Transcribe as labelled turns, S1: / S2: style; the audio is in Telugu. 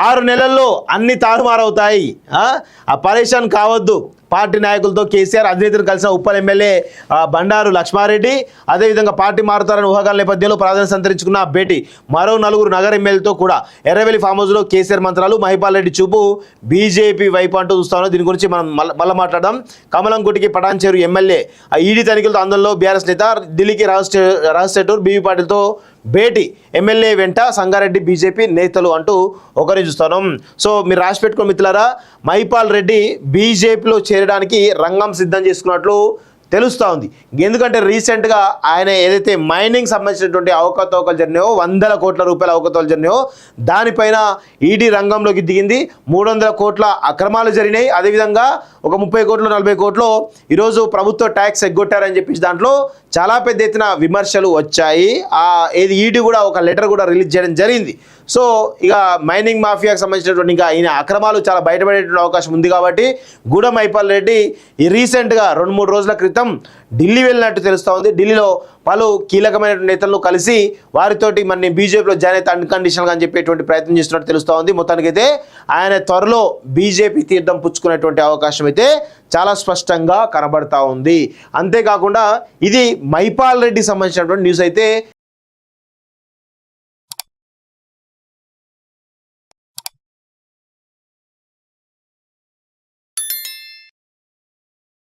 S1: 6 నెలల్లో అన్ని తారుమారవుతాయి. ఆ పరేషాన్ కావద్దు. పార్టీ నాయకులతో కేసీఆర్ అధినేతను కలిసిన ఉప్పల్ ఎమ్మెల్యే బండారు లక్ష్మారెడ్డి, అదేవిధంగా పార్టీ మారుతారని ఊహాగాల నేపథ్యంలో ప్రాధాన్యత సంతరించుకున్న భేటీ. మరో 4 నగర ఎమ్మెల్యేలతో కూడా ఎర్రవెల్లి ఫామ్ హౌస్లో కేసీఆర్ మంత్రాలు, మహిపాల్ రెడ్డి చూపు బీజేపీ వైపు అంటూ చూస్తాను. దీని గురించి మనం మళ్ళీ మాట్లాడదాం. కమలంగుటికి పటాన్చేరు ఎమ్మెల్యే ఈడీ తనిఖీలతో ఆందోళనలో బీఆర్ఎస్ నేత, ఢిల్లీకి రాజశేఖర్ బీవీ పాటిల్తో భేటీ, ఎమ్మెల్యే వెంట సంగారెడ్డి బీజేపీ నేతలు అంటూ ఒకరిని చూస్తాను. సో మీరు రాసి పెట్టుకుని మిత్రులారా, మహిపాల్ రెడ్డి బీజేపీలో చేరడానికి రంగం సిద్ధం చేసుకున్నట్లు తెలుస్తూ ఉంది. ఎందుకంటే రీసెంట్గా ఆయన ఏదైతే మైనింగ్ సంబంధించినటువంటి అవకతవకలు జరిగినాయో, 100 కోట్ల రూపాయల అవకతవకలు జరిగినాయో దానిపైన ఈడీ రంగంలోకి దిగింది. 300 కోట్ల అక్రమాలు జరిగినాయి. అదేవిధంగా ఒక 30 కోట్లు 40 కోట్లు ఈరోజు ప్రభుత్వ ట్యాక్స్ ఎగ్గొట్టారని చెప్పి దాంట్లో చాలా పెద్ద ఎత్తున విమర్శలు వచ్చాయి. ఏది ఈడీ కూడా ఒక లెటర్ కూడా రిలీజ్ చేయడం జరిగింది. సో ఇక మైనింగ్ మాఫియాకి సంబంధించినటువంటి ఇంకా ఈయన అక్రమాలు చాలా బయటపడేటువంటి అవకాశం ఉంది. కాబట్టి గూడెం మహిపాల్ రెడ్డి ఈ రీసెంట్గా 2-3 రోజుల క్రితం ఢిల్లీ వెళ్ళినట్టు తెలుస్తూ ఉంది. ఢిల్లీలో పలు కీలకమైన నేతలను కలిసి వారితోటి మన బీజేపీలో జాయిన్ అయితే అన్కండిషనల్గా అని చెప్పేటువంటి ప్రయత్నం చేస్తున్నట్టు తెలుస్తూ ఉంది. మొత్తానికైతే ఆయన త్వరలో బీజేపీ తీర్థం పుచ్చుకునేటువంటి అవకాశం అయితే చాలా స్పష్టంగా కనబడతా ఉంది. అంతేకాకుండా ఇది మహిపాల్ రెడ్డికి సంబంధించినటువంటి న్యూస్ అయితే